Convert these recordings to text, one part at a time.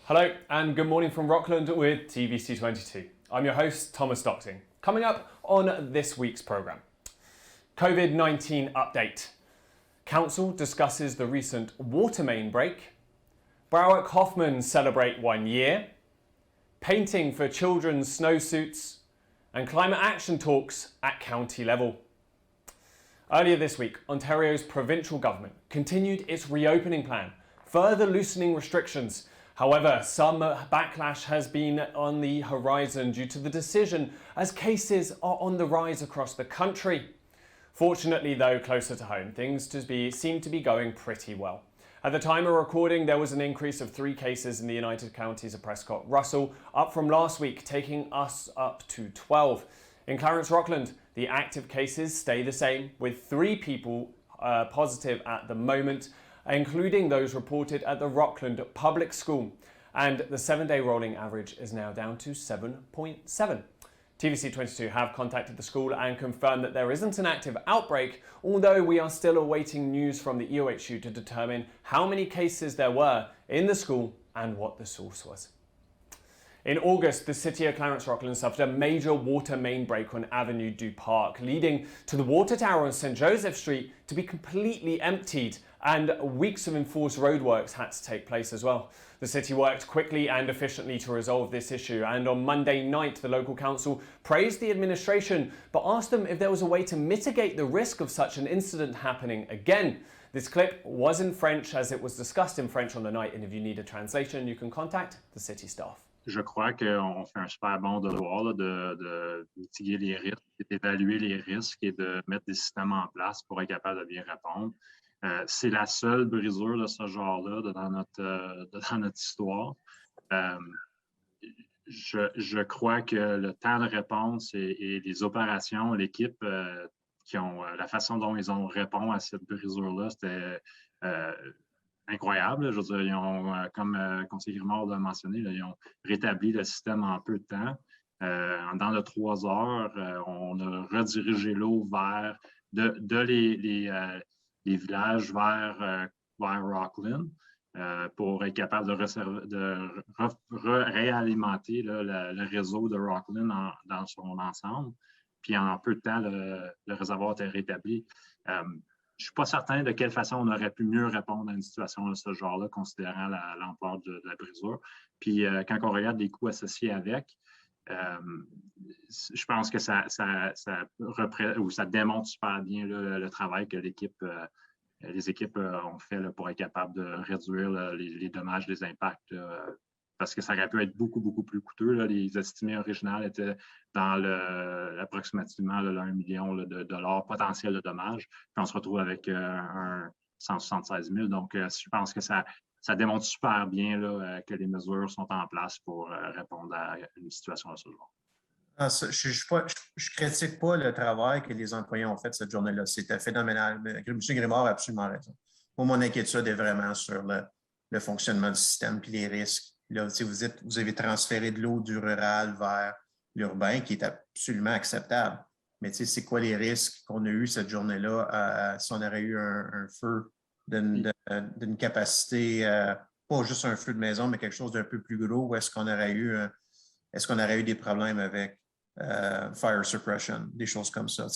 Hello and good morning from Rockland with TVC22. I'm your host, Thomas Stockting. Coming up on this week's programme, COVID-19 update. Council discusses the recent water main break. Browick Hoffman celebrate 1 year. Painting for children's snowsuits. And climate action talks at county level. Earlier this week, Ontario's provincial government continued its reopening plan, further loosening restrictions. However, some backlash has been on the horizon due to the decision, as cases are on the rise across the country. Fortunately, though, closer to home, things seem to be going pretty well. At the time of recording, there was an increase of 3 cases in the United Counties of Prescott-Russell, up from last week, taking us up to 12. In Clarence-Rockland, the active cases stay the same, with 3 people positive at the moment, including those reported at the Rockland Public School. And the 7-day rolling average is now down to 7.7. TVC22 have contacted the school and confirmed that there isn't an active outbreak, although we are still awaiting news from the EOHU to determine how many cases there were in the school and what the source was. In August, the city of Clarence-Rockland suffered a major water main break on Avenue du Parc, leading to the water tower on St. Joseph Street to be completely emptied, and weeks of enforced roadworks had to take place as well. The city worked quickly and efficiently to resolve this issue, and on Monday night, the local council praised the administration, but asked them if there was a way to mitigate the risk of such an incident happening again. This clip was in French, as it was discussed in French on the night, and if you need a translation, you can contact the city staff. Je crois qu'on fait un super bon devoir là, de mitiguer les risques, d'évaluer les risques et de mettre des systèmes en place pour être capable de bien répondre. C'est la seule brisure de ce genre-là dans notre histoire. Je crois que le temps de réponse et les opérations, l'équipe, la façon dont ils ont répondu à cette brisure-là, c'était incroyable. Je veux dire, ils ont, comme le conseiller Grimard l'a mentionné, là, ils ont rétabli le système en peu de temps. Dans les 3 heures, on a redirigé l'eau vers les villages vers Rockland pour être capable de réalimenter le réseau de Rockland dans son ensemble. Puis en peu de temps, le réservoir était rétabli. Je ne suis pas certain de quelle façon on aurait pu mieux répondre à une situation de ce genre-là, considérant l'ampleur de la brisure. Puis quand on regarde les coûts associés avec, je pense que ça démontre super bien le travail que les équipes ont fait là, pour être capable de réduire les dommages, les impacts, parce que ça aurait pu être beaucoup, beaucoup plus coûteux. Là. Les estimés originaux étaient dans approximativement 1 million de dollars potentiel de dommages. Puis on se retrouve avec un 176 000. Donc, je pense que ça démontre super bien là, que les mesures sont en place pour répondre à une situation de ce genre. Je ne critique pas le travail que les employés ont fait cette journée-là. C'était phénoménal. M. Grimard a absolument raison. Moi, mon inquiétude est vraiment sur le fonctionnement du système et les risques. Là, vous avez transféré de l'eau du rural vers l'urbain, qui est absolument acceptable. Mais c'est quoi les risques qu'on a eus cette journée-là si on aurait eu un feu d'une capacité, pas juste un feu de maison, mais quelque chose d'un peu plus gros, ou est-ce qu'on aurait eu des problèmes avec fire suppression, des choses comme ça.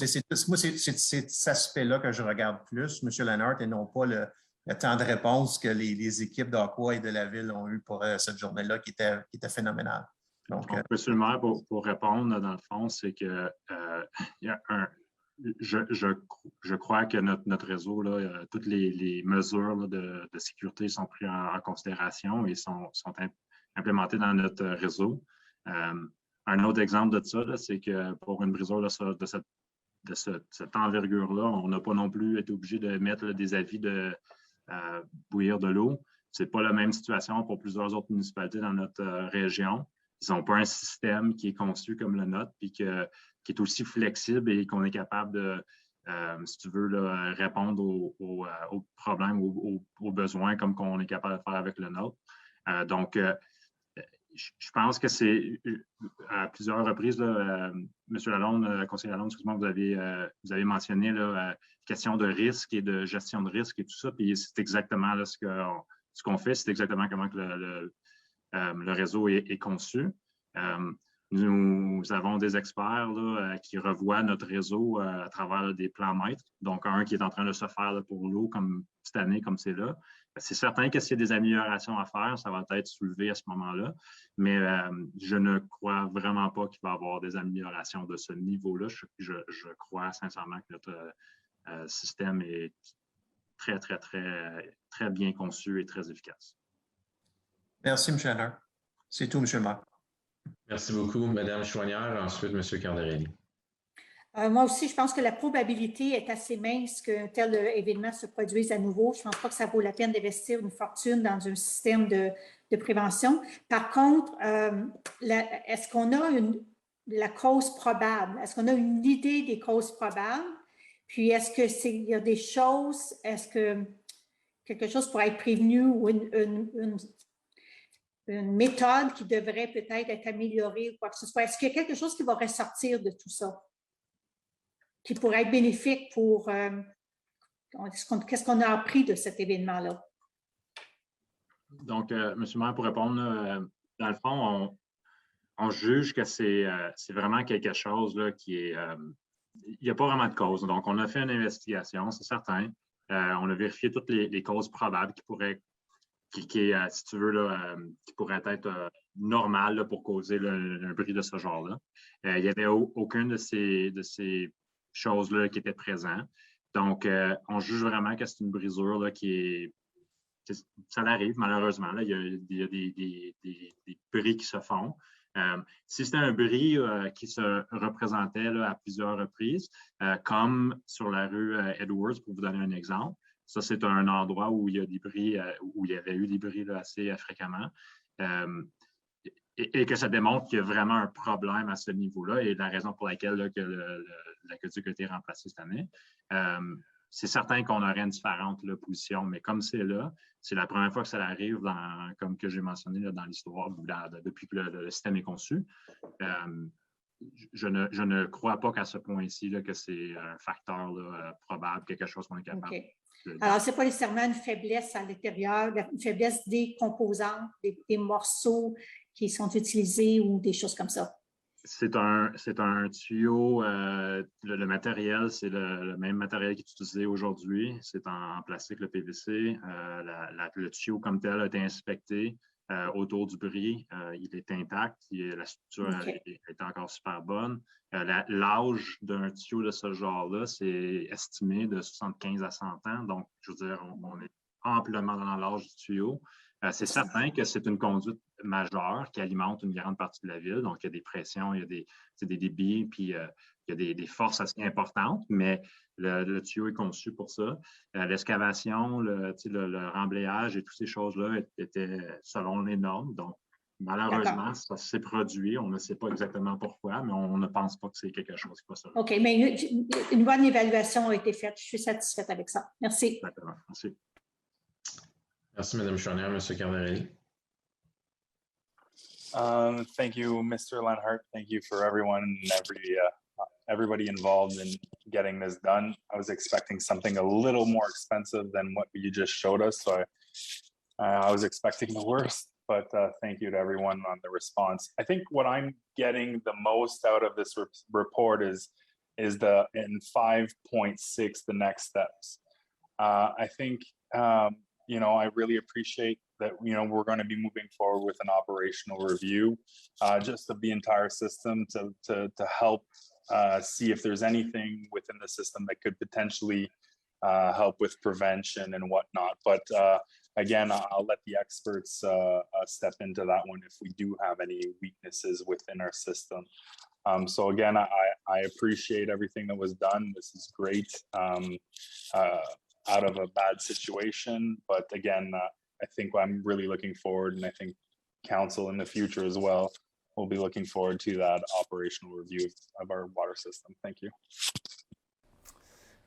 Moi, c'est cet aspect-là que je regarde plus, M. Lennart, et non pas le temps de réponse que les équipes d'Aqua et de la Ville ont eu pour cette journée-là, qui était phénoménale. Donc, Monsieur le maire, pour répondre, dans le fond, c'est que je crois que notre réseau, là, toutes les mesures là, de sécurité sont prises en considération et sont implémentées dans notre réseau. Un autre exemple de ça, c'est que pour une brisure de cette envergure-là, on n'a pas non plus été obligé de mettre des avis de bouillir de l'eau. Ce n'est pas la même situation pour plusieurs autres municipalités dans notre région. Ils n'ont pas un système qui est conçu comme le nôtre, puis qui est aussi flexible et qu'on est capable de, si tu veux, là, répondre aux problèmes, aux besoins comme qu'on est capable de faire avec le nôtre. Donc, je pense que c'est à plusieurs reprises, là, M. Lalonde, conseiller Lalonde, excuse-moi, vous avez mentionné la question de risque et de gestion de risque et tout ça, puis c'est exactement là, ce qu'on fait, c'est exactement comment que le réseau est conçu. Nous avons des experts là, qui revoient notre réseau à travers des plans maîtres. Donc, un qui est en train de se faire là, pour l'eau, comme cette année, comme c'est là. C'est certain que s'il y a des améliorations à faire, ça va être soulevé à ce moment-là. Mais je ne crois vraiment pas qu'il va y avoir des améliorations de ce niveau-là. Je crois sincèrement que notre système est très, très, très, très bien conçu et très efficace. Merci, M. Hanner. C'est tout, M. le maire. Merci beaucoup, Mme Chouanière. Ensuite, M. Cardarelli. Moi aussi, je pense que la probabilité est assez mince qu'un tel événement se produise à nouveau. Je ne pense pas que ça vaut la peine d'investir une fortune dans un système de prévention. Par contre, est-ce qu'on a la cause probable? Est-ce qu'on a une idée des causes probables? Puis, il y a des choses, est-ce que quelque chose pourrait être prévenu ou une méthode qui devrait peut-être être améliorée ou quoi que ce soit? Est-ce qu'il y a quelque chose qui va ressortir de tout ça, qui pourrait être bénéfique pour... qu'est-ce qu'on a appris de cet événement-là? Donc, M. le maire, pour répondre, dans le fond, on juge que c'est vraiment quelque chose là, qui est... il n'y a pas vraiment de cause. Donc, on a fait une investigation, c'est certain. On a vérifié toutes les causes probables qui pourraient, si tu veux, là, qui pourraient être normales là, pour causer là, un bris de ce genre-là. Il n'y avait aucune de ces choses-là qui étaient présentes. Donc, on juge vraiment que c'est une brisure là, ça arrive, malheureusement. Là, il y a des bris qui se font. Si c'était un bris qui se représentait là, à plusieurs reprises, comme sur la rue Edwards, pour vous donner un exemple, ça, c'est un endroit où il y a des bris, où il y avait eu des bris là, assez fréquemment. Et que ça démontre qu'il y a vraiment un problème à ce niveau-là et la raison pour laquelle là, que l'aqueduc a été remplacé cette année. C'est certain qu'on aurait une différente là, position, mais comme c'est là, c'est la première fois que ça arrive, comme que j'ai mentionné là, dans l'histoire, depuis que le système est conçu. Je ne crois pas qu'à ce point-ci, que c'est un facteur là, probable, quelque chose qu'on est capable de... Alors, ce n'est pas nécessairement une faiblesse à l'intérieur, une faiblesse des composantes, des morceaux qui sont utilisés ou des choses comme ça. C'est un tuyau, le matériel, c'est le même matériel qui est utilisé aujourd'hui. C'est en plastique, le PVC. Le tuyau comme tel a été inspecté autour du bris. Il est intact. La structure est encore super bonne. L'âge d'un tuyau de ce genre-là, c'est estimé de 75 à 100 ans. Donc, je veux dire, on est amplement dans l'âge du tuyau. C'est certain que c'est une conduite majeure qui alimente une grande partie de la ville. Donc, il y a des pressions, il y a des débits, puis il y a des forces assez importantes, mais le tuyau est conçu pour ça. L'excavation, le remblayage et toutes ces choses-là étaient selon les normes. Donc, malheureusement, ça s'est produit. On ne sait pas exactement pourquoi, mais on ne pense pas que c'est quelque chose qui va se reproduire. OK, mais une bonne évaluation a été faite. Je suis satisfaite avec ça. Merci. Exactement. Merci. Merci, Mme Chouanière. M. Cardarelli. Thank you, Mr. Lenhart. Thank you for everyone and everybody involved in getting this done. I was expecting something a little more expensive than what you just showed us, so I was expecting the worst, but thank you to everyone on the response. I think what I'm getting the most out of this report is in 5.6, the next steps. I think I really appreciate that, we're going to be moving forward with an operational review just of the entire system to help see if there's anything within the system that could potentially help with prevention and whatnot. But again, I'll let the experts step into that one if we do have any weaknesses within our system. So again, I appreciate everything that was done. This is great. Out of a bad situation, but again, I think I'm really looking forward, and I think council in the future as well will be looking forward to that operational review of our water system. Thank you.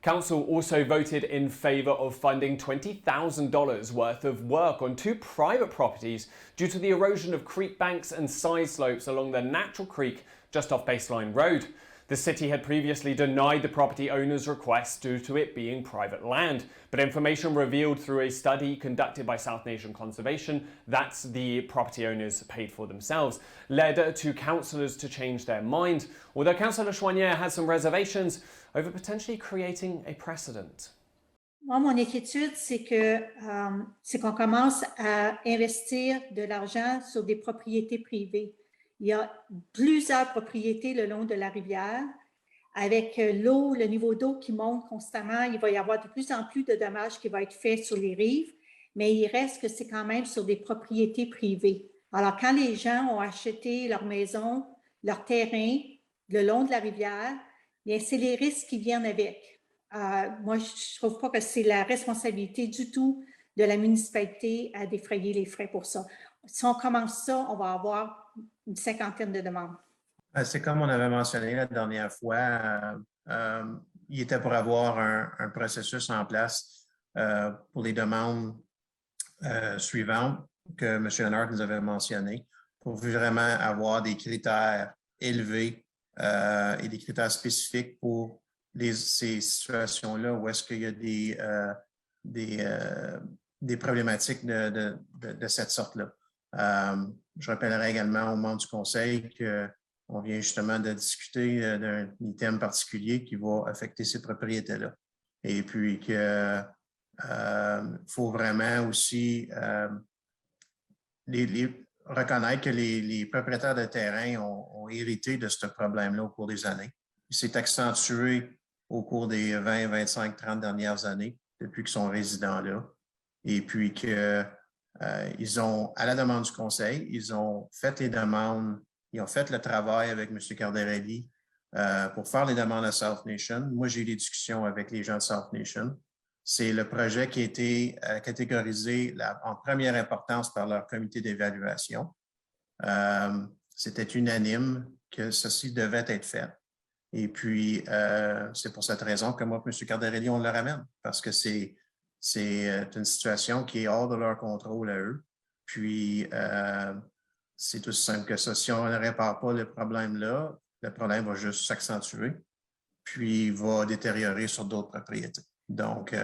Council also voted in favour of funding $20,000 worth of work on 2 private properties due to the erosion of creek banks and side slopes along the natural creek just off Baseline Road. The city had previously denied the property owner's request due to it being private land, but information revealed through a study conducted by South Nation Conservation that the property owners paid for themselves led to councillors to change their mind, although Councillor Chouanière had some reservations over potentially creating a precedent. Moi, mon inquiétude, c'est qu'on commence à investir de l'argent sur des propriétés privées. Il y a plusieurs propriétés le long de la rivière. Avec l'eau, le niveau d'eau qui monte constamment, il va y avoir de plus en plus de dommages qui vont être faits sur les rives, mais il reste que c'est quand même sur des propriétés privées. Alors, quand les gens ont acheté leur maison, leur terrain le long de la rivière, bien, c'est les risques qui viennent avec. Moi, je ne trouve pas que c'est la responsabilité du tout de la municipalité à défrayer les frais pour ça. Si on commence ça, on va avoir une cinquantaine de demandes. C'est comme on avait mentionné la dernière fois, il était pour avoir un processus en place pour les demandes suivantes que M. Lennart nous avait mentionnées, pour vraiment avoir des critères élevés et des critères spécifiques pour ces situations-là où est-ce qu'il y a des problématiques de cette sorte-là. Je rappellerai également aux membres du Conseil qu'on vient justement de discuter d'un item particulier qui va affecter ces propriétés-là. Et puis qu'il faut vraiment aussi reconnaître que les propriétaires de terrain ont hérité de ce problème-là au cours des années. Il s'est accentué au cours des 20, 25, 30 dernières années, depuis qu'ils sont résidents là. Et puis ils ont, à la demande du Conseil, ils ont fait les demandes, ils ont fait le travail avec M. Cardarelli pour faire les demandes à South Nation. Moi, j'ai eu des discussions avec les gens de South Nation. C'est le projet qui a été catégorisé en première importance par leur comité d'évaluation. C'était unanime que ceci devait être fait. Et puis, c'est pour cette raison que moi et M. Cardarelli, on le ramène, parce que c'est une situation qui est hors de leur contrôle à eux. Puis, c'est aussi simple que ça. Si on ne répare pas le problème-là, le problème va juste s'accentuer, puis va détériorer sur d'autres propriétés. Donc,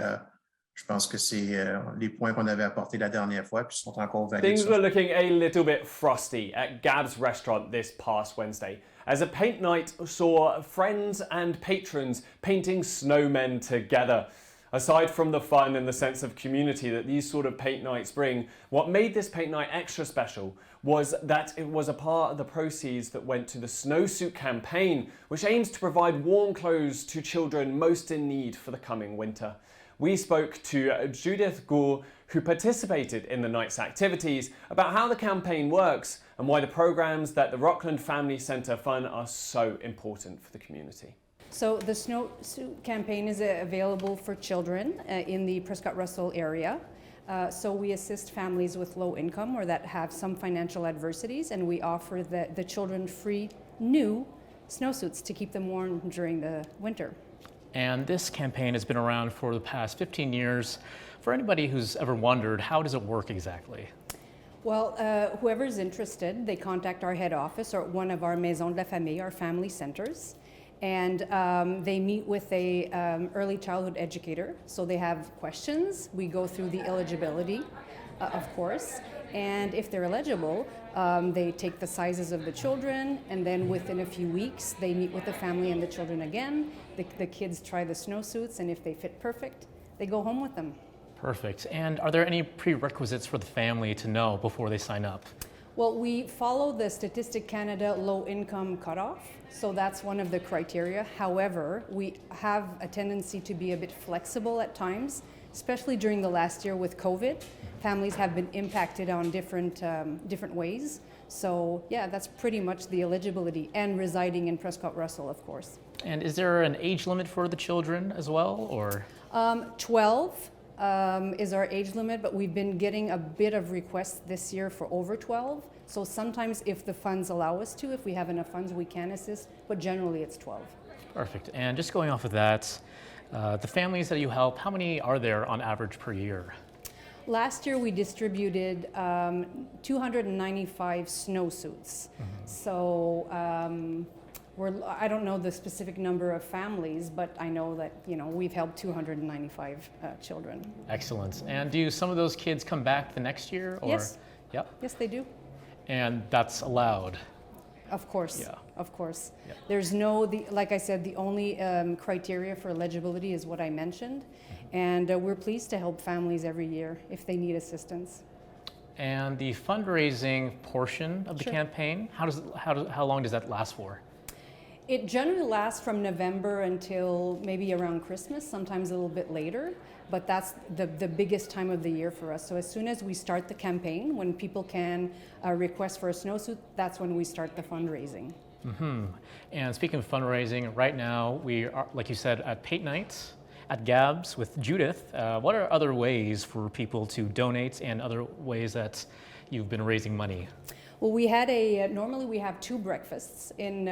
je pense que c'est les points qu'on avait apportés la dernière fois, puis sont encore validés. Things were looking a little bit frosty at Gab's restaurant this past Wednesday, as a paint night saw friends and patrons painting snowmen together. Aside from the fun and the sense of community that these sort of paint nights bring, what made this paint night extra special was that it was a part of the proceeds that went to the Snowsuit campaign, which aims to provide warm clothes to children most in need for the coming winter. We spoke to Judith Gould, who participated in the night's activities, about how the campaign works and why the programs that the Rockland Family Centre fund are so important for the community. So the Snowsuit campaign is available for children in the Prescott-Russell area. So we assist families with low income or that have some financial adversities, and we offer the children free new snowsuits to keep them warm during the winter. And this campaign has been around for the past 15 years. For anybody who's ever wondered, how does it work exactly? Well, whoever's interested, they contact our head office or one of our Maisons de la Famille, our family centers. And they meet with a early childhood educator. So they have questions. We go through the eligibility, of course. And if they're eligible, they take the sizes of the children, and then within a few weeks, they meet with the family and the children again. The kids try the snowsuits, and if they fit perfect, they go home with them. Perfect. And are there any prerequisites for the family to know before they sign up? Well, we follow the Statistic Canada low income cutoff, so that's one of the criteria. However, we have a tendency to be a bit flexible at times, especially during the last year with COVID. Families have been impacted on different ways. So yeah, that's pretty much the eligibility, and residing in Prescott-Russell, of course. And is there an age limit for the children as well, or? 12 is our age limit, but we've been getting a bit of requests this year for over 12. So sometimes if the funds allow us to, if we have enough funds, we can assist, but generally it's 12. Perfect. And just going off of that, the families that you help, how many are there on average per year? Last year we distributed 295 snowsuits. So I don't know the specific number of families, but I know that, we've helped 295 children. Excellent. And do some of those kids come back the next year? Or? Yes. Yep. Yes, they do. And that's allowed? Of course. Yeah. Of course. Yeah. There's like I said, the only criteria for eligibility is what I mentioned. And we're pleased to help families every year if they need assistance. And the fundraising portion of the Sure. campaign, how long does that last for? It generally lasts from November until maybe around Christmas, sometimes a little bit later, but that's the biggest time of the year for us. So as soon as we start the campaign, when people can request for a snowsuit, that's when we start the fundraising. Mm-hmm. And speaking of fundraising, right now we are, like you said, at Pate Night, at Gabs with Judith. What are other ways for people to donate and other ways that you've been raising money? Well, we had normally we have 2 breakfasts in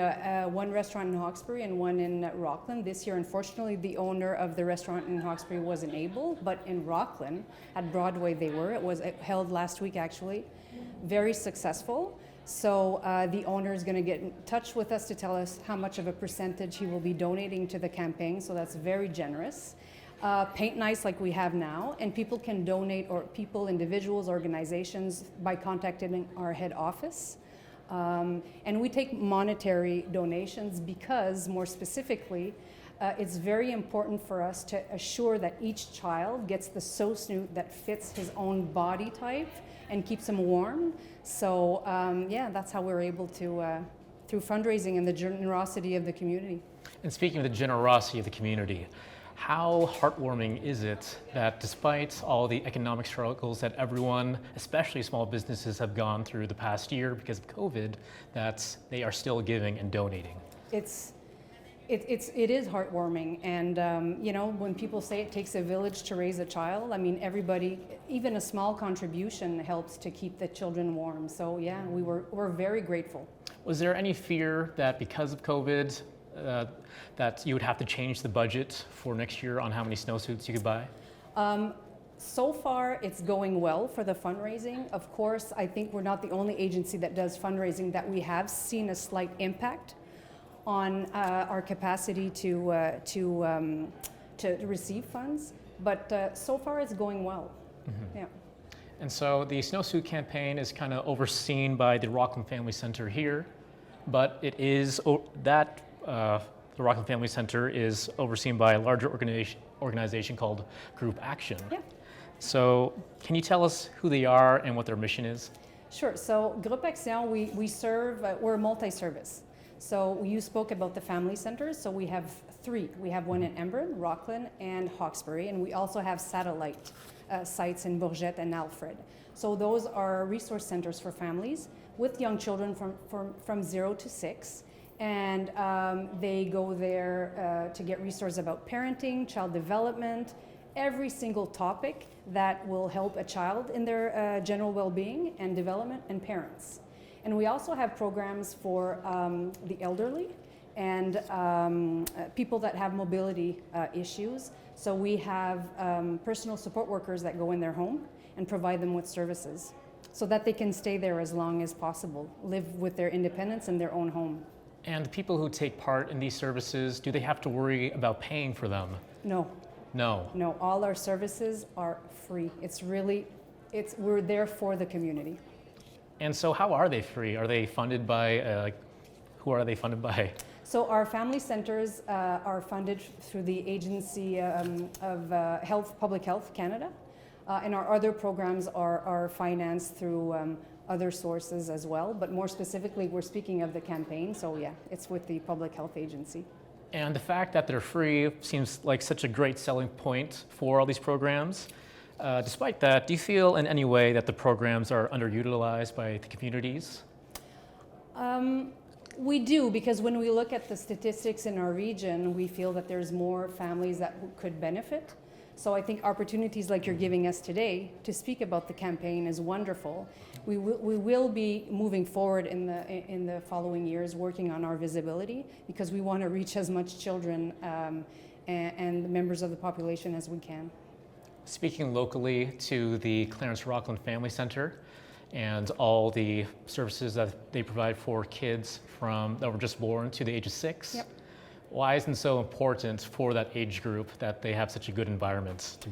one restaurant in Hawkesbury and one in Rockland. This year, unfortunately, the owner of the restaurant in Hawkesbury wasn't able, but in Rockland, at Broadway they were. It was held last week, actually. Very successful. So the owner is going to get in touch with us to tell us how much of a percentage he will be donating to the campaign, so that's very generous. Paint nights like we have now, and people can donate, or individuals, organizations, by contacting our head office. And we take monetary donations because, more specifically, it's very important for us to assure that each child gets the snowsuit that fits his own body type and keeps him warm. So that's how we're able to, through fundraising and the generosity of the community. And speaking of the generosity of the community, how heartwarming is it that despite all the economic struggles that everyone, especially small businesses, have gone through the past year because of COVID, that they are still giving and donating? It is heartwarming, and when people say it takes a village to raise a child, I mean, everybody, even a small contribution helps to keep the children warm. So yeah, we're very grateful. Was there any fear that because of COVID, that you would have to change the budget for next year on how many snowsuits you could buy? So far, it's going well for the fundraising. Of course, I think we're not the only agency that does fundraising, that we have seen a slight impact on our capacity to receive funds. But so far, it's going well. Mm-hmm. Yeah. And so the snowsuit campaign is kind of overseen by the Rockland Family Center here, but it is the Rockland Family Center is overseen by a larger organization called Group Action. Yeah. So can you tell us who they are and what their mission is? Sure. So Group Action, we serve, we're multi-service. So you spoke about the family centers. So we have 3. We have one in Embrun, Rockland, and Hawkesbury, and we also have satellite sites in Bourgette and Alfred. So those are resource centers for families with young children from 0 to 6. And they go there to get resources about parenting, child development, every single topic that will help a child in their general well-being and development, and parents. And we also have programs for the elderly and people that have mobility issues. So we have personal support workers that go in their home and provide them with services so that they can stay there as long as possible, live with their independence in their own home. And people who take part in these services, do they have to worry about paying for them? No. No. No, all our services are free. We're there for the community. And so how are they free? Are they funded by, who are they funded by? So our family centers are funded through the Agency of Public Health Canada, and our other programs are financed through other sources as well, but more specifically, we're speaking of the campaign, so yeah, it's with the Public Health Agency. And the fact that they're free seems like such a great selling point for all these programs. Despite that, do you feel in any way that the programs are underutilized by the communities? We do, because when we look at the statistics in our region, we feel that there's more families that could benefit. So I think opportunities like you're giving us today to speak about the campaign is wonderful. We will be moving forward in the following years, working on our visibility, because we want to reach as much children and members of the population as we can. Speaking locally to the Clarence-Rockland Family Center, and all the services that they provide for kids that were just born to the age of 6. Yep. Why isn't it so important for that age group that they have such a good environment?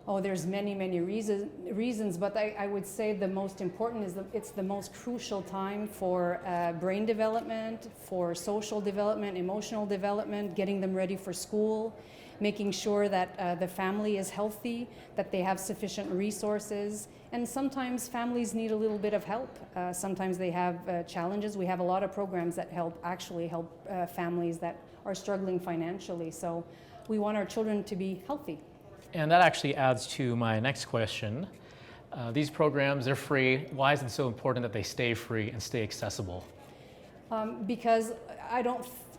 Oh, there's many reasons, but I would say the most important is it's the most crucial time for brain development, for social development, emotional development, getting them ready for school, making sure that the family is healthy, that they have sufficient resources. And sometimes families need a little bit of help. Sometimes they have challenges. We have a lot of programs that actually help families that are struggling financially. So we want our children to be healthy. And that actually adds to my next question. These programs, they're free. Why is it so important that they stay free and stay accessible? Because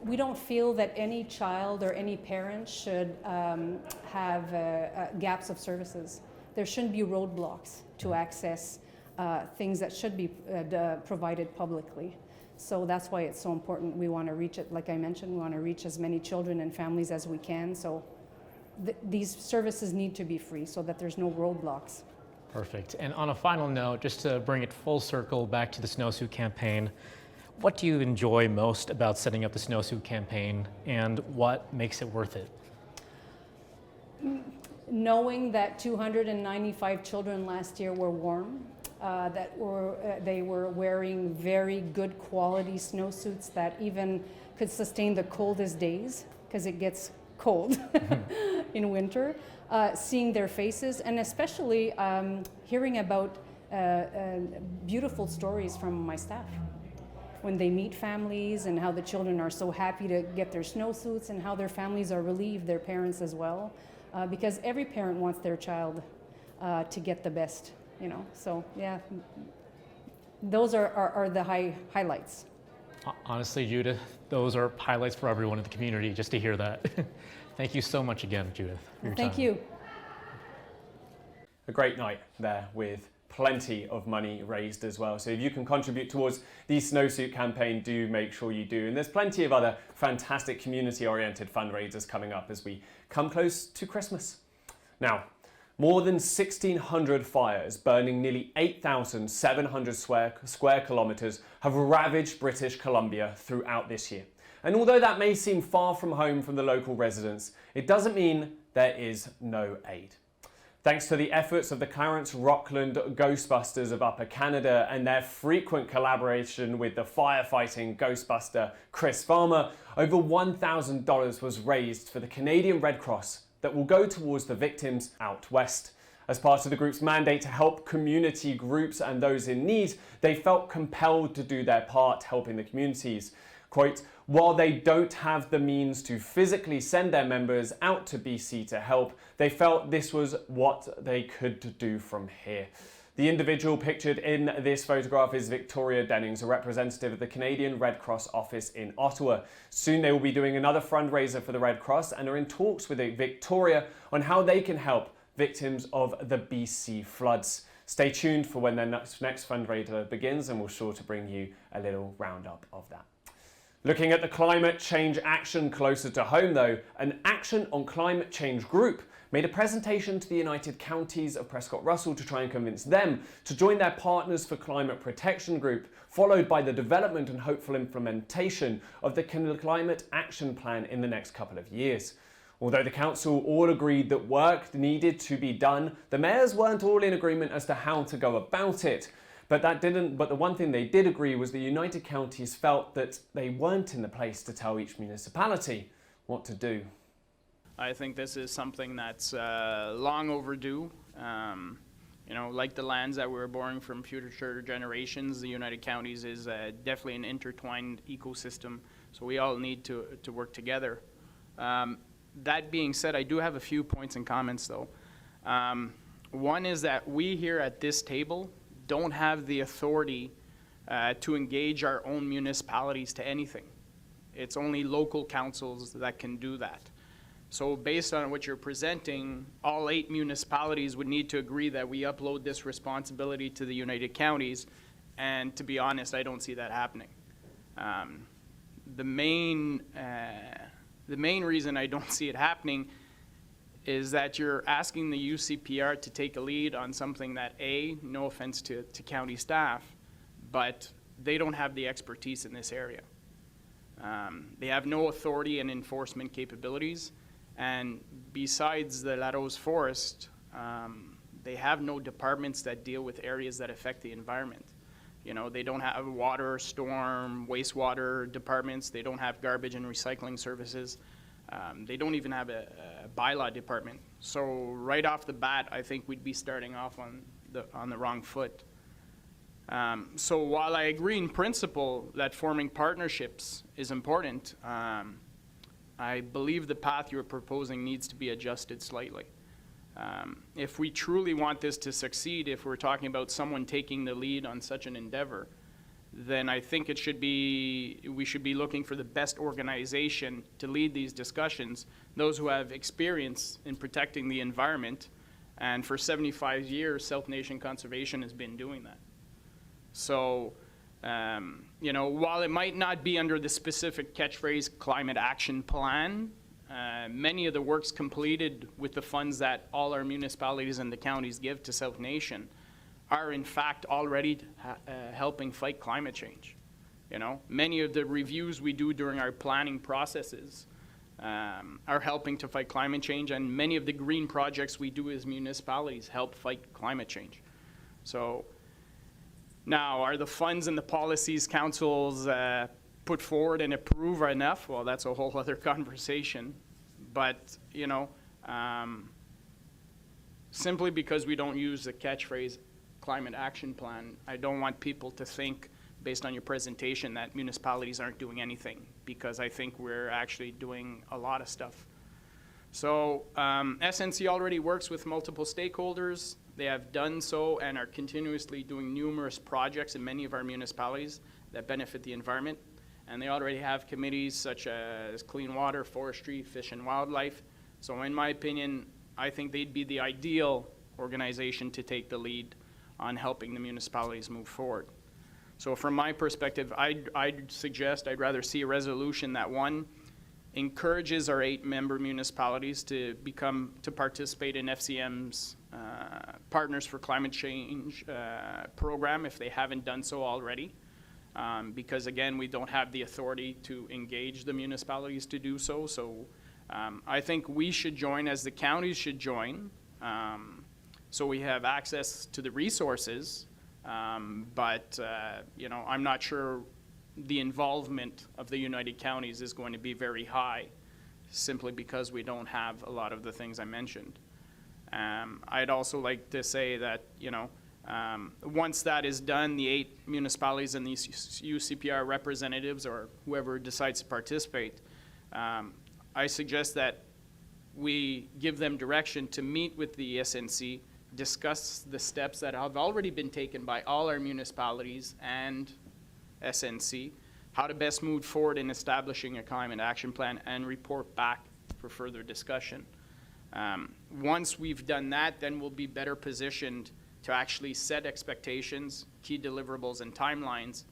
we don't feel that any child or any parent should have gaps of services. There shouldn't be roadblocks to access things that should be provided publicly. So that's why it's so important. We want to reach it, like I mentioned, we want to reach as many children and families as we can. So these services need to be free so that there's no roadblocks. Perfect. And on a final note, just to bring it full circle back to the snowsuit campaign, what do you enjoy most about setting up the snowsuit campaign, and what makes it worth it? Knowing that 295 children last year were warm, they were wearing very good quality snowsuits that even could sustain the coldest days, because it gets cold in winter, seeing their faces, and especially hearing about beautiful stories from my staff when they meet families and how the children are so happy to get their snowsuits and how their families are relieved, their parents as well, because every parent wants their child to get the best, So yeah, those are the highlights. Honestly, Judith, those are highlights for everyone in the community, just to hear that. Thank you so much again, Judith, for your time. Thank you. A great night there with plenty of money raised as well. So if you can contribute towards the snowsuit campaign, do make sure you do. And there's plenty of other fantastic community-oriented fundraisers coming up as we come close to Christmas. Now, more than 1,600 fires burning nearly 8,700 square kilometres have ravaged British Columbia throughout this year. And although that may seem far from home from the local residents, it doesn't mean there is no aid. Thanks to the efforts of the Clarence-Rockland Ghostbusters of Upper Canada and their frequent collaboration with the firefighting Ghostbuster Chris Farmer, over $1,000 was raised for the Canadian Red Cross that will go towards the victims out west. As part of the group's mandate to help community groups and those in need, they felt compelled to do their part helping the communities. Quote, while they don't have the means to physically send their members out to BC to help, they felt this was what they could do from here. The individual pictured in this photograph is Victoria Dennings, a representative of the Canadian Red Cross office in Ottawa. Soon they will be doing another fundraiser for the Red Cross and are in talks with Victoria on how they can help victims of the BC floods. Stay tuned for when their next fundraiser begins, and we're sure to bring you a little roundup of that. Looking at the climate change action closer to home though, an Action on Climate Change group made a presentation to the United Counties of Prescott-Russell to try and convince them to join their Partners for Climate Protection group, followed by the development and hopeful implementation of the Climate Action Plan in the next couple of years. Although the council all agreed that work needed to be done, the mayors weren't all in agreement as to how to go about it. But the one thing they did agree was the United Counties felt that they weren't in the place to tell each municipality what to do. I think this is something that's long overdue. Like the lands that we're borrowing from future generations, the United Counties is definitely an intertwined ecosystem, so we all need to work together. That being said, I do have a few points and comments though. One is that we here at this table don't have the authority to engage our own municipalities to anything. It's only local councils that can do that. So based on what you're presenting, all 8 municipalities would need to agree that we upload this responsibility to the United Counties, and to be honest, I don't see that happening. The main reason I don't see it happening is that you're asking the UCPR to take a lead on something that, A, no offense to county staff, but they don't have the expertise in this area. They have no authority and enforcement capabilities, and besides the La Rose Forest, they have no departments that deal with areas that affect the environment. You know, they don't have water, storm, wastewater departments. They don't have garbage and recycling services. They don't even have a bylaw department. So right off the bat, I think we'd be starting off on the wrong foot. So while I agree in principle that forming partnerships is important, I believe the path you're proposing needs to be adjusted slightly. If we truly want this to succeed, if we're talking about someone taking the lead on such an endeavor, then I think we should be looking for the best organization to lead these discussions, those who have experience in protecting the environment. And for 75 years, South Nation Conservation has been doing that. So, you know, while it might not be under the specific catchphrase climate action plan, many of the works completed with the funds that all our municipalities and the counties give to South Nation are in fact already helping fight climate change. You know, many of the reviews we do during our planning processes are helping to fight climate change, and many of the green projects we do as municipalities help fight climate change. So now, are the funds and the policies councils put forward and approve enough? Well, that's a whole other conversation. But, you know, simply because we don't use the catchphrase climate action plan, I don't want people to think, based on your presentation, that municipalities aren't doing anything, because I think we're actually doing a lot of stuff. So SNC already works with multiple stakeholders. They have done so and are continuously doing numerous projects in many of our municipalities that benefit the environment. And they already have committees such as clean water, forestry, fish and wildlife. So in my opinion, I think they'd be the ideal organization to take the lead on helping the municipalities move forward. So from my perspective, I'd suggest I'd rather see a resolution that, one, encourages our 8-member municipalities to participate in FCM's Partners for Climate Change program if they haven't done so already. Because again, we don't have the authority to engage the municipalities to do so. So I think we should join, as the counties should join, so we have access to the resources. But you know, I'm not sure the involvement of the United Counties is going to be very high, simply because we don't have a lot of the things I mentioned. I'd also like to say that, you know, once that is done, the 8 municipalities and these UCPR representatives, or whoever decides to participate, I suggest that we give them direction to meet with the SNC, discuss the steps that have already been taken by all our municipalities and SNC, how to best move forward in establishing a climate action plan, and report back for further discussion. Once we've done that, then we'll be better positioned to actually set expectations, key deliverables, and timelines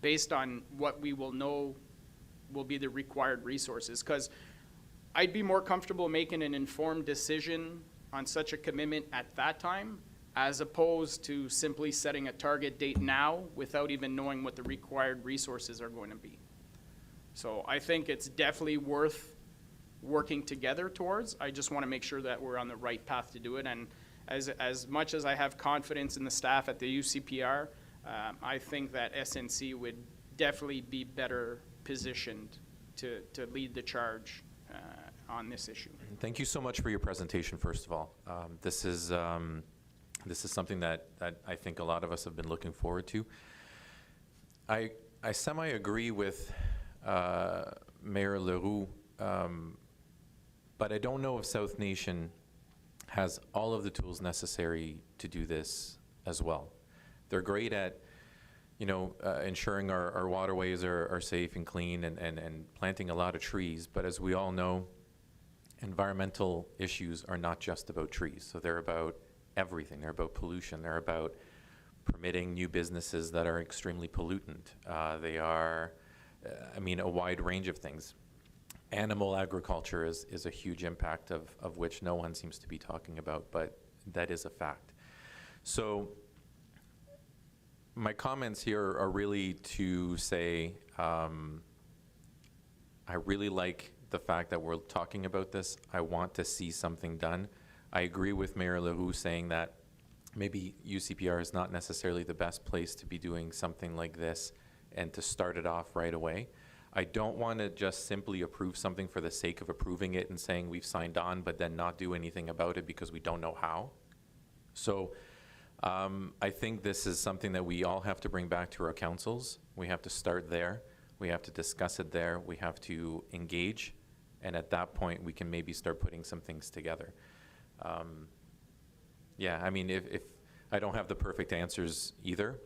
based on what we will know will be the required resources. Because I'd be more comfortable making an informed decision on such a commitment at that time, as opposed to simply setting a target date now without even knowing what the required resources are going to be. So I think it's definitely worth working together towards. I just want to make sure that we're on the right path to do it. And as much as I have confidence in the staff at the UCPR, I think that SNC would definitely be better positioned to lead the charge on this issue. Thank you so much for your presentation, first of all. This is something that I think a lot of us have been looking forward to. I semi-agree with Mayor Leroux, but I don't know if South Nation has all of the tools necessary to do this as well. They're great at, you know, ensuring our waterways are safe and clean and planting a lot of trees, but as we all know, environmental issues are not just about trees. So they're about everything. They're about pollution. They're about permitting new businesses that are extremely pollutant. They are, I mean, a wide range of things. animal agriculture is a huge impact of which no one seems to be talking about, but that is a fact. So my comments here are really to say, I really like the fact that we're talking about this. I want to see something done. I agree with Mayor Leroux saying that maybe UCPR is not necessarily the best place to be doing something like this and to start it off right away. I don't want to just simply approve something for the sake of approving it and saying we've signed on, but then not do anything about it because we don't know how. So I think this is something that we all have to bring back to our councils. We have to start there. We have to discuss it there. We have to engage. And at that point, we can maybe start putting some things together. Yeah, I mean, if I don't have the perfect answers either,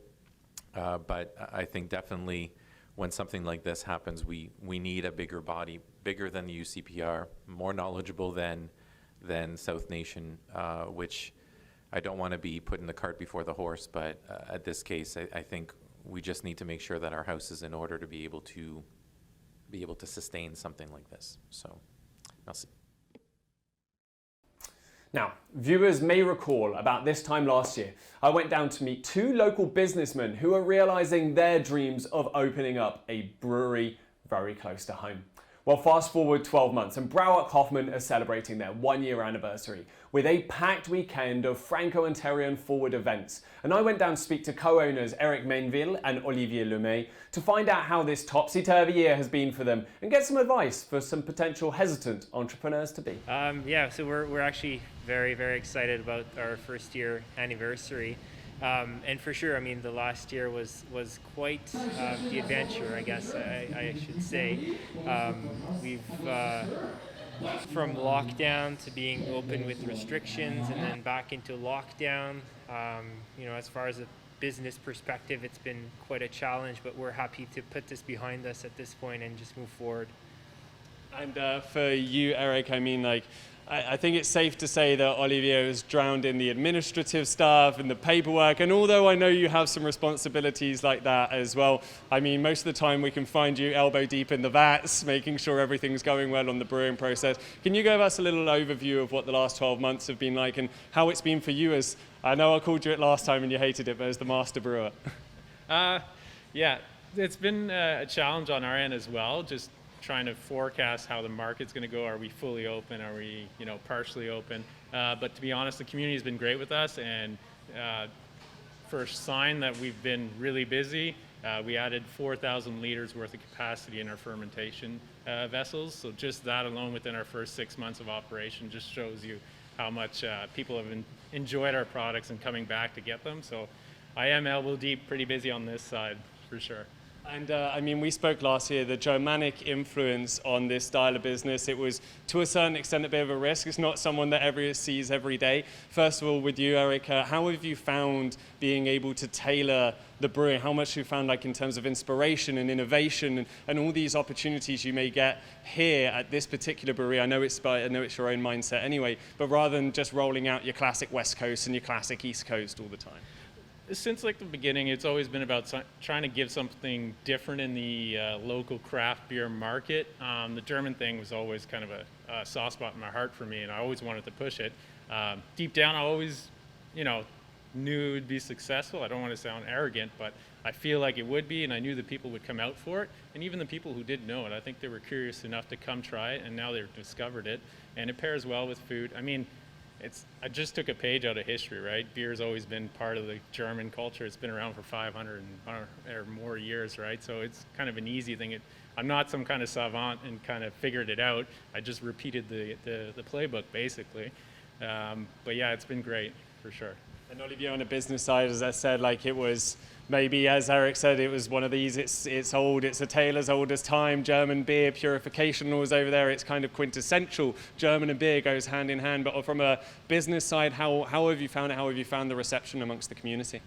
but I think definitely when something like this happens, we need a bigger body, bigger than the UCPR, more knowledgeable than South Nation, which I don't want to be putting the cart before the horse, but at this case, I think we just need to make sure that our house is in order to be able to sustain something like this. So, merci. Now, viewers may recall about this time last year, I went down to meet two local businessmen who are realising their dreams of opening up a brewery very close to home. Well, fast forward 12 months and Brouwer Hoffman are celebrating their 1-year anniversary with a packed weekend of Franco-Ontarian forward events. And I went down to speak to co-owners Eric Mainville and Olivier Lemay to find out how this topsy-turvy year has been for them and get some advice for some potential hesitant entrepreneurs to be. Yeah, so we're actually very, very excited about our first year anniversary. And for sure, I mean, the last year was quite the adventure, I guess I should say. We've from lockdown to being open with restrictions and then back into lockdown. You know, as far as a business perspective, it's been quite a challenge, but we're happy to put this behind us at this point and just move forward. And for you, Eric, I mean, like, I think it's safe to say that Olivier is drowned in the administrative stuff and the paperwork. And although I know you have some responsibilities like that as well, I mean, most of the time we can find you elbow deep in the vats, making sure everything's going well on the brewing process. Can you give us a little overview of what the last 12 months have been like and how it's been for you as, I know I called you it last time and you hated it, but as the master brewer? Yeah, it's been a challenge on our end as well, just trying to forecast how the market's going to go. Are we fully open? Are we, partially open? But to be honest, the community has been great with us, and for a sign that we've been really busy, we added 4,000 liters worth of capacity in our fermentation vessels. So just that alone within our first 6 months of operation just shows you how much people have enjoyed our products and coming back to get them. So I am elbow deep, pretty busy on this side for sure. And I mean, we spoke last year, the Germanic influence on this style of business, it was to a certain extent a bit of a risk. It's not someone that everyone sees every day. First of all, with you, Eric, how have you found being able to tailor the brewing? How much have you found, like, in terms of inspiration and innovation and all these opportunities you may get here at this particular brewery? I know it's your own mindset anyway, but rather than just rolling out your classic West Coast and your classic East Coast all the time. Since the beginning, it's always been about trying to give something different in the local craft beer market. The German thing was always kind of a soft spot in my heart for me, and I always wanted to push it. Deep down, I always, knew it would be successful. I don't want to sound arrogant, but I feel like it would be, and I knew the people would come out for it. And even the people who didn't know it, I think they were curious enough to come try it, and now they've discovered it. And it pairs well with food. I mean, I just took a page out of history, right? Beer's always been part of the German culture. It's been around for 500 or more years, right? So it's kind of an easy thing. I'm not some kind of savant and kind of figured it out. I just repeated the playbook, basically. But yeah, it's been great, for sure. And Olivier, on the business side, as I said, like, it was maybe, as Eric said, it was one of these, it's old, it's a tale as old as time. German beer purification was over there. It's kind of quintessential. German and beer goes hand in hand. But from a business side, how have you found it? How have you found the reception amongst the community?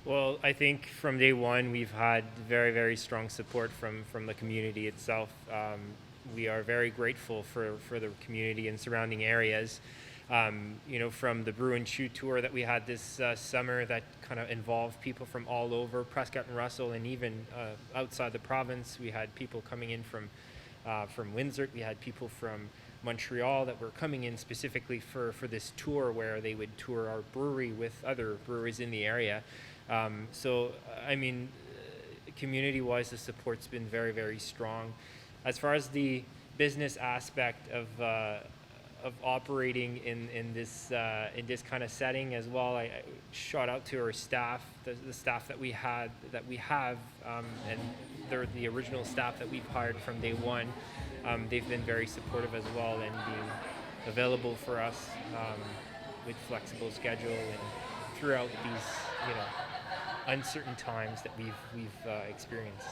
Well, I think from day one, we've had very, very strong support from the community itself. We are very grateful for the community and surrounding areas. From the Brew and Chew tour that we had this summer that kind of involved people from all over Prescott and Russell, and even outside the province. We had people coming in from from Windsor. We had people from Montreal that were coming in specifically for this tour, where they would tour our brewery with other breweries in the area. So, I mean, community-wise, the support's been very, very strong. As far as the business aspect of operating in this kind of setting as well, I shout out to our staff, the staff that we have, and they're the original staff that we've hired from day one. They've been very supportive as well, and being available for us with flexible schedule and throughout these, uncertain times that we've experienced.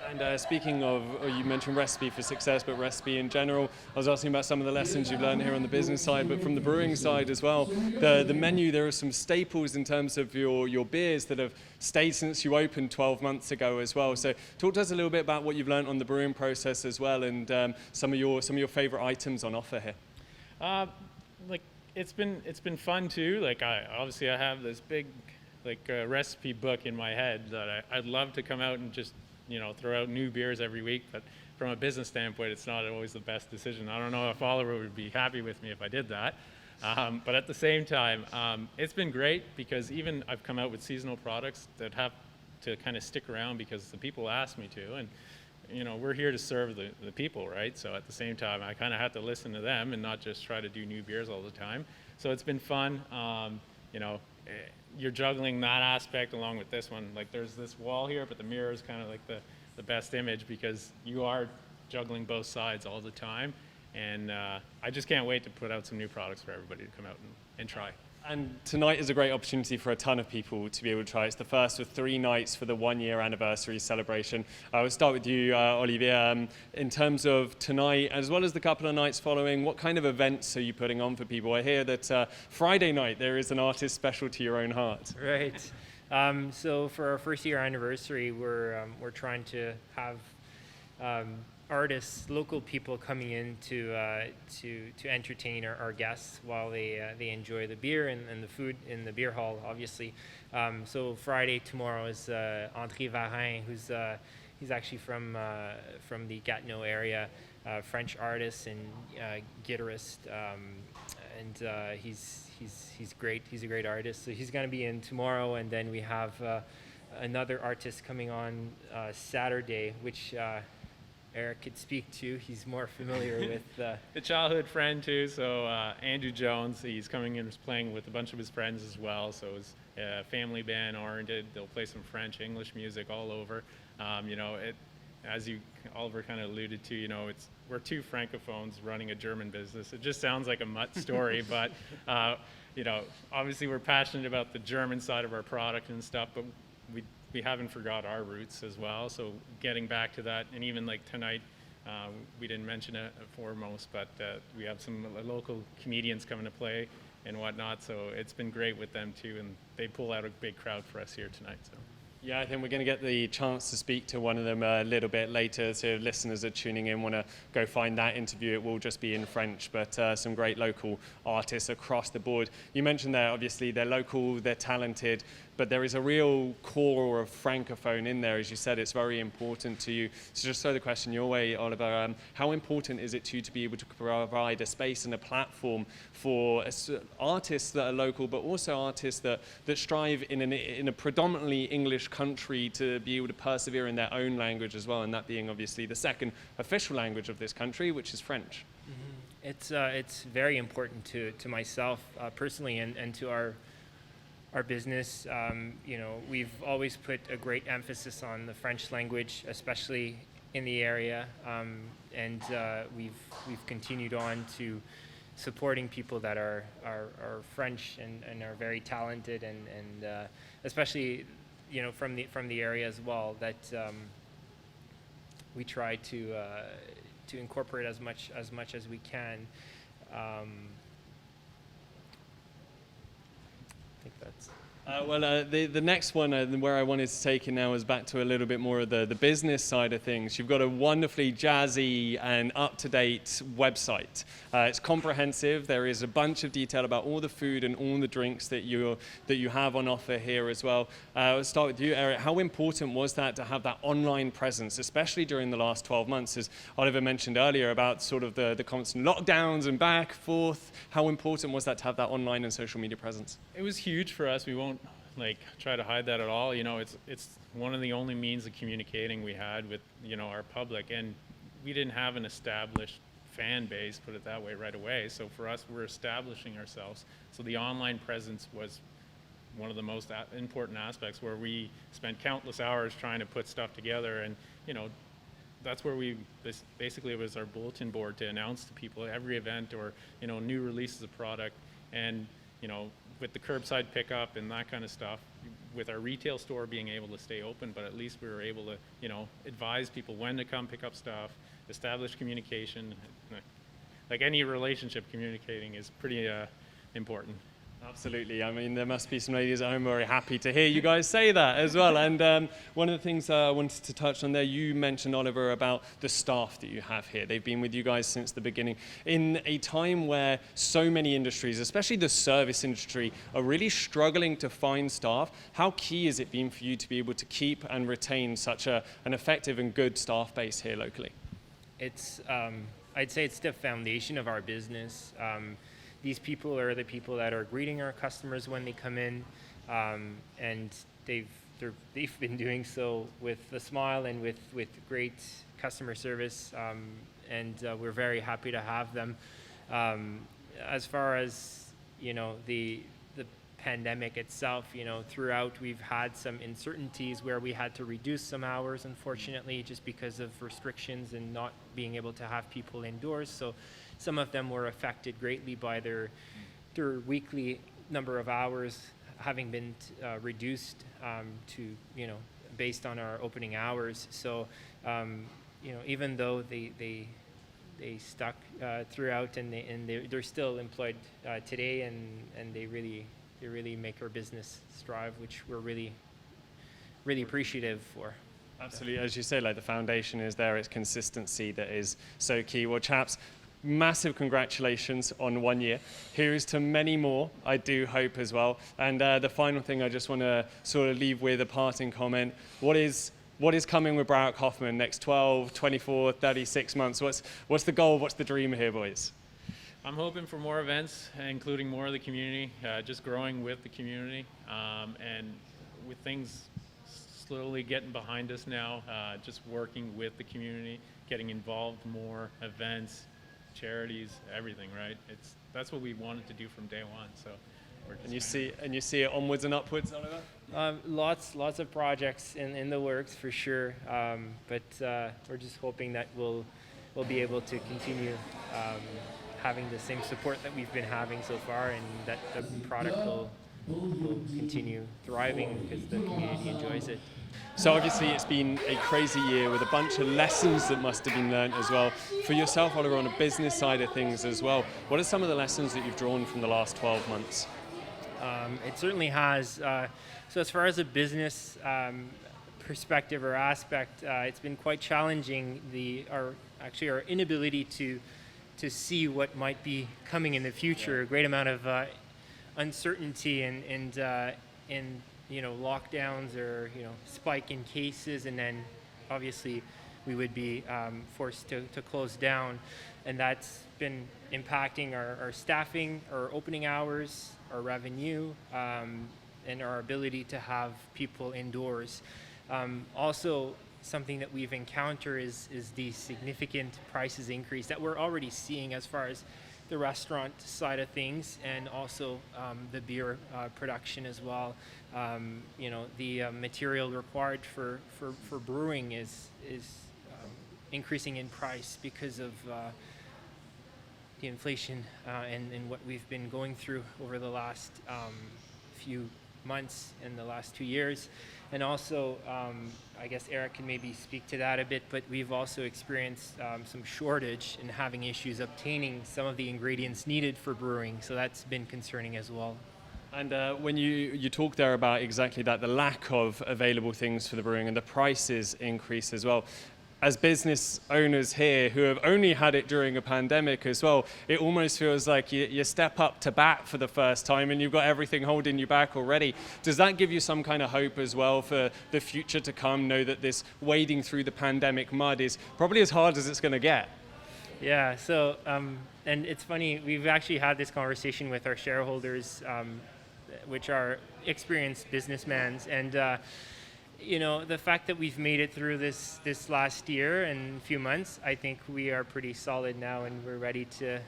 And speaking of, you mentioned recipe for success, but recipe in general, I was asking about some of the lessons you've learned here on the business side, but from the brewing side as well. The menu, there are some staples in terms of your beers that have stayed since you opened 12 months ago as well. So talk to us a little bit about what you've learned on the brewing process as well, and some of your favorite items on offer here. It's been fun too. I have this big recipe book in my head that I'd love to come out and just throw out new beers every week, but from a business standpoint, it's not always the best decision. I don't know if Oliver would be happy with me if I did that. But at the same time, it's been great, because even I've come out with seasonal products that have to kind of stick around because the people ask me to, and we're here to serve the people, right? So at the same time, I kind of have to listen to them and not just try to do new beers all the time. So it's been fun. You're juggling that aspect along with this one. There's this wall here, but the mirror is kind of like the best image, because you are juggling both sides all the time. And I just can't wait to put out some new products for everybody to come out and try. And tonight is a great opportunity for a ton of people to be able to try. It's the first of 3 nights for the 1-year anniversary celebration. I will start with you, Olivier. In terms of tonight, as well as the couple of nights following, what kind of events are you putting on for people? I hear that Friday night there is an artist special to your own heart. Right. So for our first year anniversary, we're trying to have artists, local people coming in to entertain our guests while they enjoy the beer and the food in the beer hall, obviously. So Friday, tomorrow, is André Varin, he's actually from the Gatineau area, French artist and guitarist, and he's great. He's a great artist. So he's going to be in tomorrow, and then we have another artist coming on Saturday, which Eric could speak to. He's more familiar with the childhood friend too. So Andrew Jones, he's coming in and playing with a bunch of his friends as well. So his family band, Oriented, they'll play some French, English music all over. As Oliver kind of alluded to, we're 2 francophones running a German business. It just sounds like a mutt story, but obviously we're passionate about the German side of our product and stuff, but we haven't forgot our roots as well. So getting back to that, and even like tonight, we didn't mention it foremost, but we have some local comedians coming to play and whatnot. So it's been great with them too, and they pull out a big crowd for us here tonight. So. Yeah, I think we're going to get the chance to speak to one of them a little bit later. So if listeners are tuning in, want to go find that interview, it will just be in French, but some great local artists across the board. You mentioned there, obviously, they're local, they're talented, but there is a real core of francophone in there. As you said, it's very important to you. So just throw the question your way, Oliver. How important is it to you to be able to provide a space and a platform for artists that are local, but also artists that strive in a predominantly English country to be able to persevere in their own language as well, and that being obviously the second official language of this country, which is French? Mm-hmm. It's very important to myself personally, and to our business. We've always put a great emphasis on the French language, especially in the area, and we've continued on to supporting people that are French and are very talented, and especially from the area as well, that we try to incorporate as much as we can. I think that's. The next one where I wanted to take it now is back to a little bit more of the business side of things. You've got a wonderfully jazzy and up-to-date website. It's comprehensive. There is a bunch of detail about all the food and all the drinks that you have on offer here as well. I'll start with you, Eric. How important was that to have that online presence, especially during the last 12 months, as Oliver mentioned earlier about sort of the constant lockdowns and back, forth? How important was that to have that online and social media presence? It was huge for us. We won't try to hide that at all. You know, it's one of the only means of communicating we had with, our public, and we didn't have an established fan base, put it that way, right away. So for us, we're establishing ourselves. So the online presence was one of the most important aspects, where we spent countless hours trying to put stuff together, and that's where basically it was our bulletin board to announce to people every event or new releases of product. And with the curbside pickup and that kind of stuff, with our retail store being able to stay open, but at least we were able to advise people when to come pick up stuff, establish communication. Like any relationship, communicating is pretty important. Absolutely. I mean, there must be some ladies at home very happy to hear you guys say that as well. And one of the things I wanted to touch on there, you mentioned, Oliver, about the staff that you have here. They've been with you guys since the beginning. In a time where so many industries, especially the service industry, are really struggling to find staff, how key has it been for you to be able to keep and retain such an effective and good staff base here locally? It's, I'd say it's the foundation of our business. These people are the people that are greeting our customers when they come in, and they've been doing so with a smile and with great customer service, and we're very happy to have them. As far as the pandemic itself, throughout we've had some uncertainties where we had to reduce some hours, unfortunately, just because of restrictions and not being able to have people indoors. So some of them were affected greatly by their weekly number of hours having been reduced to based on our opening hours. So even though they stuck throughout, and they're still employed today, and they really make our business strive, which we're really appreciative for. Absolutely. As you say, the foundation is there. It's consistency that is so key. Well, chaps, massive congratulations on 1 year. Here's to many more, I do hope as well. And the final thing I just want to sort of leave with a parting comment. What is coming with Broward Hoffman next 12, 24, 36 months? What's the goal? What's the dream here, boys? I'm hoping for more events, including more of the community, just growing with the community, and with things slowly getting behind us now, just working with the community, getting involved more, events, charities, everything, right? That's what we wanted to do from day one. So, and you see it onwards and upwards, Oliver? Lots of projects in the works for sure, but we're just hoping that we'll be able to continue having the same support that we've been having so far, and that the product will continue thriving because the community enjoys it. So obviously it's been a crazy year with a bunch of lessons that must have been learned as well. For yourself, Oliver, on a business side of things as well, what are some of the lessons that you've drawn from the last 12 months? It certainly has. So as far as a business perspective or aspect, it's been quite challenging, our inability to see what might be coming in the future. A great amount of uncertainty and lockdowns or spike in cases, and then obviously we would be forced to close down, and that's been impacting our staffing, our opening hours, our revenue, and our ability to have people indoors. Also, something that we've encountered is the significant prices increase that we're already seeing as far as the restaurant side of things, and also the beer production as well. The material required for brewing is increasing in price because of the inflation and what we've been going through over the last few months and the last 2 years. And also, I guess Eric can maybe speak to that a bit, but we've also experienced some shortage and having issues obtaining some of the ingredients needed for brewing, so that's been concerning as well. And when you talk there about exactly that, the lack of available things for the brewing and the prices increase as well. As business owners here who have only had it during a pandemic as well, it almost feels like you step up to bat for the first time and you've got everything holding you back already. Does that give you some kind of hope as well for the future to come? Know that this wading through the pandemic mud is probably as hard as it's going to get. Yeah, so, and it's funny, we've actually had this conversation with our shareholders, which are experienced businessmen, and you know, the fact that we've made it through this last year and few months, I think we are pretty solid now, and we're ready to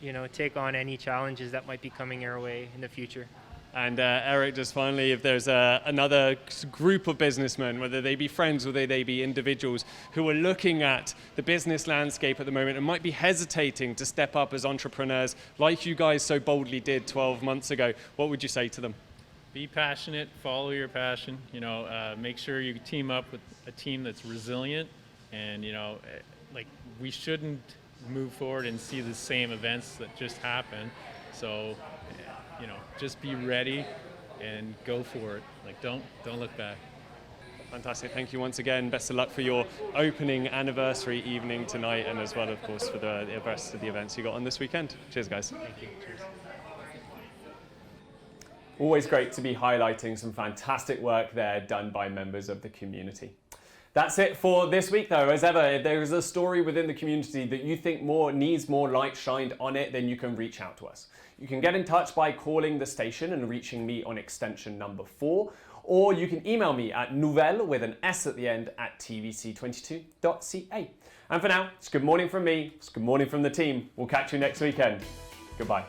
you know, take on any challenges that might be coming our way in the future. And Eric, just finally, if there's another group of businessmen, whether they be friends or they be individuals, who are looking at the business landscape at the moment and might be hesitating to step up as entrepreneurs like you guys so boldly did 12 months ago, what would you say to them? Be passionate, follow your passion, you know, make sure you team up with a team that's resilient, and, you know, like, we shouldn't move forward and see the same events that just happened. So, you know, just be ready and go for it. Like, don't look back. Fantastic. Thank you once again. Best of luck for your opening anniversary evening tonight, and as well, of course, for the rest of the events you got on this weekend. Cheers, guys. Thank you. Cheers. Always great to be highlighting some fantastic work there done by members of the community. That's it for this week, though. As ever, if there is a story within the community that you think needs more light shined on it, then you can reach out to us. You can get in touch by calling the station and reaching me on extension number 4, or you can email me at nouvelle with an S at the end at tvc22.ca. And for now, it's good morning from me, it's good morning from the team. We'll catch you next weekend. Goodbye.